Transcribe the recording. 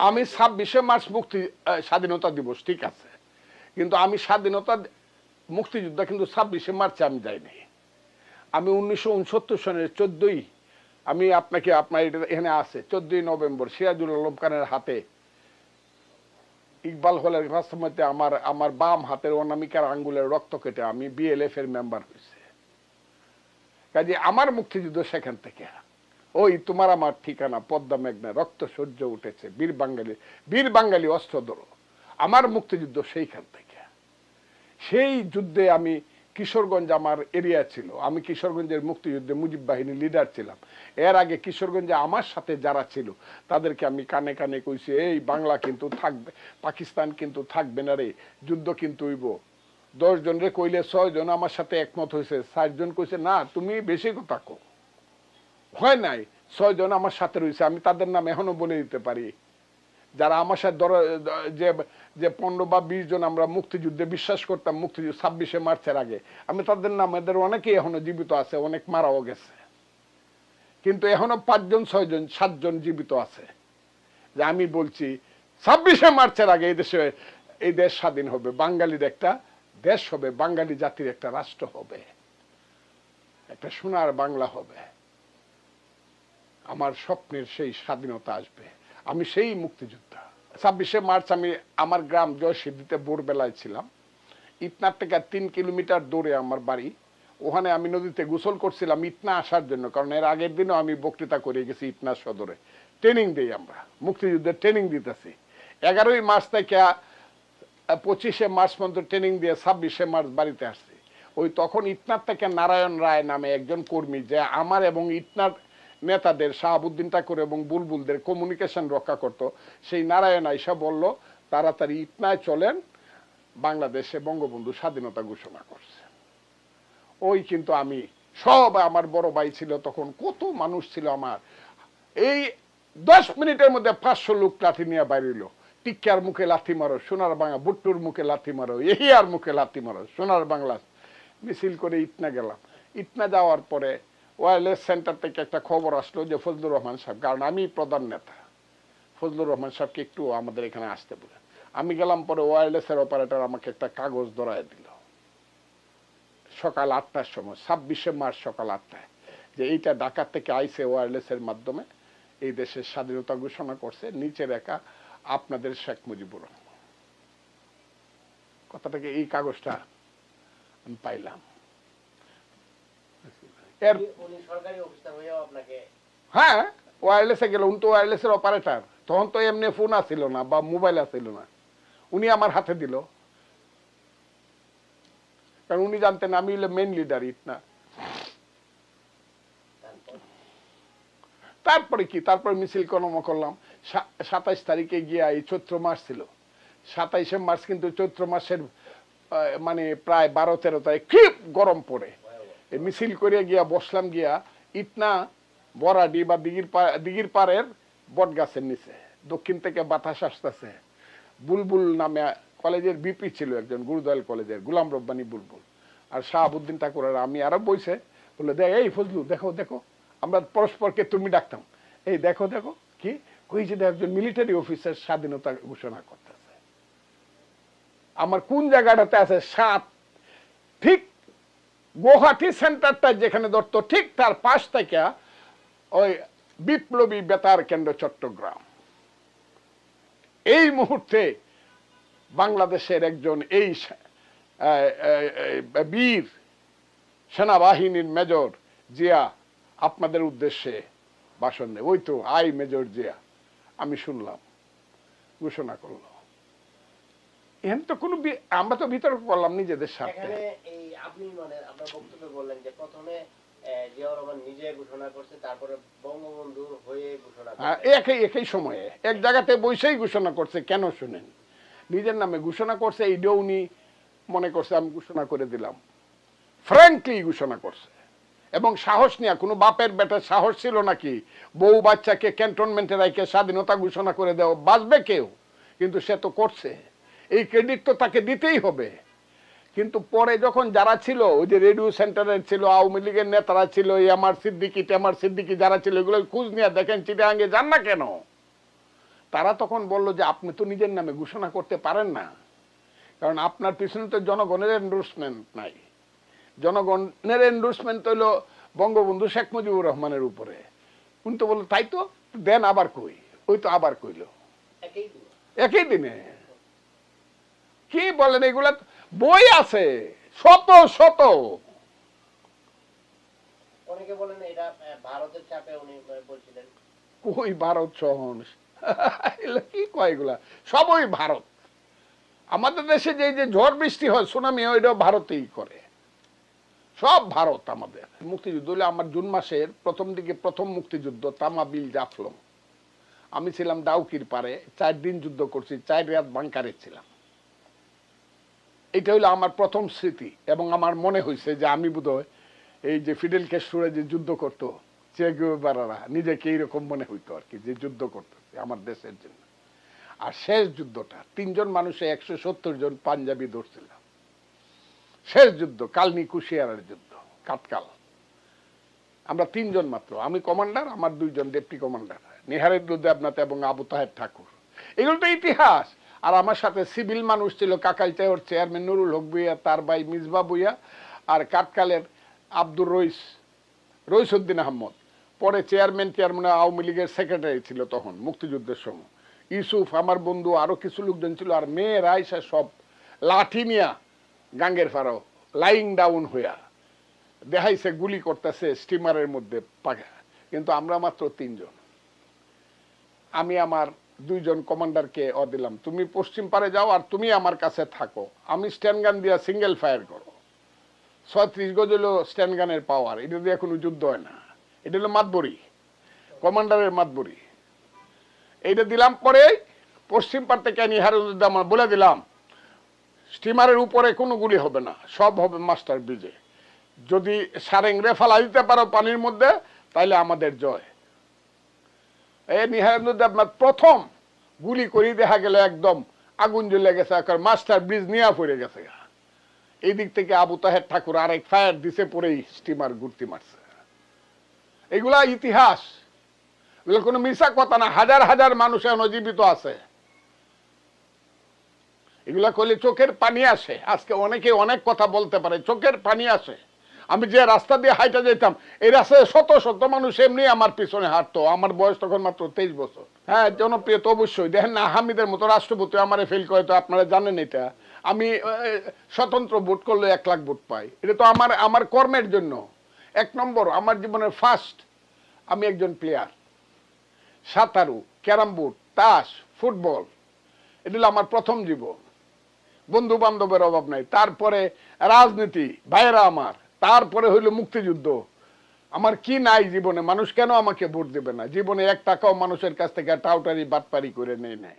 আমি 26শে মার্চ স্বাধীনতা দিবস ঠিক আছে, কিন্তু আমি স্বাধীনতা মুক্তিযুদ্ধ কিন্তু 26শে মার্চে আমি যাইনি। আমি 1969 সনের 14ই, আমি আপনাকে আপনার এখানে আছে 14ই নভেম্বর সিরাজুল আলম খানের হাতে ইকবাল হলের রাস্তার আমার বাম হাতের অনামিকার আঙ্গুলের রক্ত কেটে আমি বিএলএফ এর মেম্বার হয়েছে। কাজে আমার মুক্তিযুদ্ধ সেখান থেকে। ওই তোমার আমার ঠিকানা পদ্মা মেঘনা রক্ত সূর্য উঠেছে বীর বাঙালি অস্ত্র ধরো, আমার মুক্তিযুদ্ধ সেইখান থেকে। সেই যুদ্ধে আমি কিশোরগঞ্জ আমার এরিয়া ছিল, আমি কিশোরগঞ্জের মুক্তিযুদ্ধে মুজিব বাহিনী লিডার ছিলাম। এর আগে কিশোরগঞ্জে আমার সাথে যারা ছিল তাদেরকে আমি কানে কানে কইছি, এই বাংলা কিন্তু থাকবে, পাকিস্তান কিন্তু থাকবে না রে, যুদ্ধ কিন্তু হইব। 10 জন রে কইলে 6 জন আমার সাথে একমত হয়েছে, 4 জন কইছে না তুমি বেশি কথা কো, হয় নাই। 6 জন আমার সাথে রয়েছে, আমি তাদের নাম এখনো বলে দিতে পারি, যারা আমার সাথে যে 15 বা 20 জন আমরা মুক্তিযুদ্ধে বিশ্বাস করতাম, মুক্তিযুদ্ধ 26শে মার্চের আগে, আমি তাদের নাম, এদের অনেকেই এখনো জীবিত আছে, অনেক মারাও গেছে, কিন্তু এখনো 5 জন 6 জন 7 জন জীবিত আছে। যে আমি বলছি 26শে মার্চের আগে এই দেশ স্বাধীন হবে, বাঙালির একটা দেশ হবে, বাঙালি জাতির একটা রাষ্ট্র হবে, একটা সোনার বাংলা হবে, আমার স্বপ্নের সেই স্বাধীনতা আসবে, আমি সেই মুক্তিযোদ্ধা। 26শে মার্চ আমি আমার গ্রাম জয়সিদ্ধিতে ভোরবেলায় ছিলাম, ইটনার থেকে 3 কিলোমিটার দূরে আমার বাড়ি। ওখানে আমি নদীতে গোসল করছিলাম ইটনা আসার জন্য, কারণ এর আগের দিনও আমি বক্তৃতা করে গেছি ইটনা সদরে, ট্রেনিং দিই, আমরা মুক্তিযুদ্ধের ট্রেনিং দিতেছি। 11ই মার্চ থেকে 25শে মার্চ পর্যন্ত ট্রেনিং দিয়ে 26শে মার্চ বাড়িতে আসছি। ওই তখন ইটনার থেকে নারায়ণ রায় নামে একজন কর্মী, যে আমার এবং ইটনার নেতাদের শাহাবুদ্দিন ঠাকুর এবং বুলবুলদের কমিউনিকেশন রক্ষা করত, সেই নারায়ণ আইসা বলল তাড়াতাড়ি ইটনায় চলেন, বাংলাদেশে বঙ্গবন্ধু স্বাধীনতা ঘোষণা করছে। ওই কিন্তু আমি সব, আমার বড় ভাই ছিল তখন, কত মানুষ ছিল আমার, এই 10 মিনিটের মধ্যে 500 লোক লাঠি নিয়ে বাইরিল, টিক্কার মুখে লাথি মারো সোনার বাংলা, বুট্টুর মুখে লাথি মারো, এহিয়ার মুখে লাথি মারো সোনার বাংলা। মিছিল করে ইটনা গেলাম। ইটনা যাওয়ার পরে ওয়্যারলেস সেন্টার থেকে একটা খবর আসলো যে ফজলুর রহমান সাহেব, কারণ আমি প্রধান নেতা, ফজলুর রহমান সাহেবকে একটু আমাদের এখানে আসতে বলে। আমি গেলাম, পরে ওয়্যারলেসের অপারেটর আমাকে একটা কাগজ ধরায় দিল সকাল 8টার সময়, 26শে মার্চ সকাল 8টায়, যে এইটা ঢাকা থেকে আইসে ওয়্যারলেসের মাধ্যমে, এই দেশের স্বাধীনতা ঘোষণা করছে, নিচে রেখা আপনাদের শেখ মুজিবুর রহমান। কথাটাকে এই কাগজটা আমি পাইলাম। হ্যাঁ, ওয়্যারলেসে গেল, উনি তো ওয়্যারলেসের অপারেটর, তখন তো এমনি ফোন আসছিল না বা মোবাইল আসছিল না, উনি আমার হাতে দিল, কারণ উনি জানতেন আমি হইলে মেইন লিডার ইটনা। তারপরে কি, তারপরে মিছিল কর্ম করলাম। 27 তারিখে গিয়া, এই চৈত্র মাস ছিল, 27শে মার্চ কিন্তু চৈত্র মাসের মানে প্রায় 12-13 তারিখ খুব গরম পড়ে, এই মিছিল করে গিয়া বসলাম গিয়া ইটনা বরাডি বা দিঘির পাড়ের বট গাছের নিচে, দক্ষিণ থেকে বাতাস আসতেছে। বুলবুল নামে কলেজের বিপি ছিল একজন, গুরুদয়াল কলেজের, গোলাম রব্বানী বুলবুল, আর শাহাবুদ্দিন ঠাকুর, আর আমি আরো বইছে, বলে দেখ এই ফজলু দেখো দেখো, আমরা পরস্পরকে তুমি ডাকতাম, এই দেখো দেখো কি কই, যে একজন মিলিটারি অফিসার স্বাধীনতা ঘোষণা করতেছে, আমার কোন জায়গাটাতে আছে, 7 ঠিক গুয়াহাটি সেন্টারটা যেখানে ধরতো, ঠিক তার পাশ থেকে ওই বিপ্লবী বেতার কেন্দ্র চট্টগ্রাম। এই মুহূর্তে বাংলাদেশের একজন এই বীর সেনাবাহিনীর মেজর জিয়া আপনাদের উদ্দেশ্যে ভাষণ দেয়, ওই তো আই মেজর জিয়া, আমি শুনলাম, ঘোষণা করলো। এখন তো কোনো, আমরা তো বিতর্ক করলাম নিজেদের সাথে। আপনি মানে আপনার বক্তব্যে বললেন যে প্রথমে জিয়াউর রহমান নিজে ঘোষণা করছে, তারপরে বঙ্গবন্ধু হয়ে ঘোষণা করছে, একই সময়ে এক জায়গাতে বসেই ঘোষণা করছে। কেন শুনেন, নিজের নামে ঘোষণা করছে, এইটাও উনি মনে করছে আমি ঘোষণা করে দিলাম, ফ্র্যাঙ্কলি ঘোষণা করছে, এবং সাহস নিয়ে, কোনো বাপের বেটার সাহস ছিল নাকি বউ বাচ্চাকে ক্যান্টনমেন্টে রাখে স্বাধীনতা ঘোষণা করে দেওয়া, বাঁচবে কেউ? কিন্তু সে তো করছে, এই ক্রেডিট তো তাকে দিতেই হবে। কিন্তু পরে যখন যারা ছিল, ওই যে রেডিও সেন্টারের ছিল, আওয়ামী লীগের নেতারা ছিল, টেমার সিদ্দিকি যারা ছিল, এগুলো খোঁজ নিয়ে দেখেন চিটাগাঙ্গে যান না কেন, তারা তখন বলল যে আপনি তো নিজের নামে ঘোষণা করতে পারেন না, কারণ আপনার পিছনে তো জনগণের এন্ডোর্সমেন্ট নাই। জনগণের এন্ডোর্সমেন্ট হইল বঙ্গবন্ধু শেখ মুজিবুর রহমানের উপরে। উনি তো বললো তাই তো, দেন আবার কই, ওই তো আবার কইল একই দিনে। কি বলেন, এগুলা বই আছে শত শত। অনেকে বলেন এটা ভারতের চাপে উনি বলছিলেন। কই ভারত সহন, কি কয় এগুলা, সবই ভারত। আমাদের দেশে যে যে ঝড় বৃষ্টি হয়, সুনামি হয়, এটা ভারতেই করে, সব ভারত। আমাদের মুক্তিযুদ্ধ হলে আমার জুন মাসের প্রথম দিকে প্রথম মুক্তিযুদ্ধ তামাবিল জাফলং। আমি ছিলাম ডাউকির পারে, 4 দিন যুদ্ধ করছি, 4 রাত বাংকারে ছিলাম। এটা হইলো আমার প্রথম স্মৃতি। এবং আমার মনে হয়েছে যে আমি বোধহয় এই যে ফিডেল ক্যাস্ট্রোরা যে যুদ্ধ করতো, চে গুয়েভারারা নিজেকে এইরকম মনে হইতো আর কি, যে যুদ্ধ করতেছে আমার দেশের জন্য। আর শেষ যুদ্ধটা 3 জন মানুষে 170 জন পাঞ্জাবি ধরছিলাম। শেষ যুদ্ধ কালনি কুশিয়ারার যুদ্ধ, কাটকাল। আমরা 3 জন মাত্র, আমি কমান্ডার, আমার 2 জন ডেপুটি কমান্ডার, নিহারেন্দ্র দেবনাথ এবং আবু তাহের ঠাকুর। এগুলো তো ইতিহাস। আর আমার সাথে সিভিল মানুষ ছিল, কাকাইচাওর চেয়ারম্যান নুরুল হক ভুইয়া, তার ভাই মিসবা ভুইয়া, আর কাটকালের আব্দুর রইসউদ্দিন আহমদ, পরে চেয়ারম্যান আওয়ামী লীগের সেক্রেটারি ছিল তখন মুক্তিযুদ্ধের সময়, ইউসুফ আমার বন্ধু, আরো কিছু লোকজন ছিল। আর মেয়েরা এসে সব লাঠি নিয়া গাঙ্গের ফারাও লাইং ডাউন হইয়া দেখাইছে গুলি করতেছে স্টিমারের মধ্যে পাখা। কিন্তু আমরা মাত্র 3 জন। আমি আমার 2 জন কমান্ডারকে দিলাম, তুমি পশ্চিম পারে যাও আর তুমি আমার কাছে থাকো, আমি স্ট্যান্ড গান দিয়া সিঙ্গেল ফায়ার করো। 36 গজ হলো স্ট্যান্ড গানের পাওয়ার, এটা দিয়ে কোনো যুদ্ধ হয় না। এটা হলো মাতবরি, কমান্ডারের মাতবরি। এইটা দিলাম। পরে পশ্চিম পার থেকে নিহারুদ্দামান বলে দিলাম, স্টিমারের উপরে কোনো গুলি হবে না, সব হবে মাস্টার ব্রিজে। যদি সারেংরে ফালা দিতে পারো পানির মধ্যে, তাইলে আমাদের জয়। এই নিহারুদ্দামান প্রথম গুলি করে দেখা গেল একদম আগুন জ্বলে গেছে, মাস্টার ব্রিজ নিয়ে পড়ে গেছে। এই দিক থেকে আবু তাহের ঠাকুর আরেক ফায়ার দিছে, পরেই স্টিমার ঘুরতে মারছে। এগুলা ইতিহাস, এগুলো কোনো মিশা কথা না। হাজার হাজার মানুষ এখনো জীবিত আছে। এগুলা করলে চোখের পানি আসে। আজকে অনেকে অনেক কথা বলতে পারে, চোখের পানি আসে। আমি যে রাস্তা দিয়ে হাইটা যেতাম, এই রাস্তায় শত শত মানুষ এমনি আমার পিছনে হাঁটতো। আমার বয়স তখন মাত্র 23 বছর। হ্যাঁ, জনপ্রিয় তো অবশ্যই। দেখেন না, হামিদের মতো রাষ্ট্রপতি আমারে ফেল করে, তো আপনারা জানেন এটা। আমি স্বতন্ত্র ভোট করলে 1 লাখ ভোট পাই। এটা তো আমার কর্মের জন্য। 1 নম্বর, আমার জীবনের ফার্স্ট আমি একজন প্লেয়ার। সাঁতারু, ক্যারাম বোর্ড, তাস, ফুটবল, এটা হলো আমার প্রথম জীবন। বন্ধু বান্ধবের অভাব নাই। তারপরে রাজনীতি, ভাইয়েরা আমার। তারপরে হইল মুক্তিযুদ্ধ। আমার কি নাই জীবনে? মানুষ কেন আমাকে ভোট দেবে না? জীবনে 1 টাকাও মানুষের কাছ থেকে টাউটারি বাটপারি করে নেই নাই।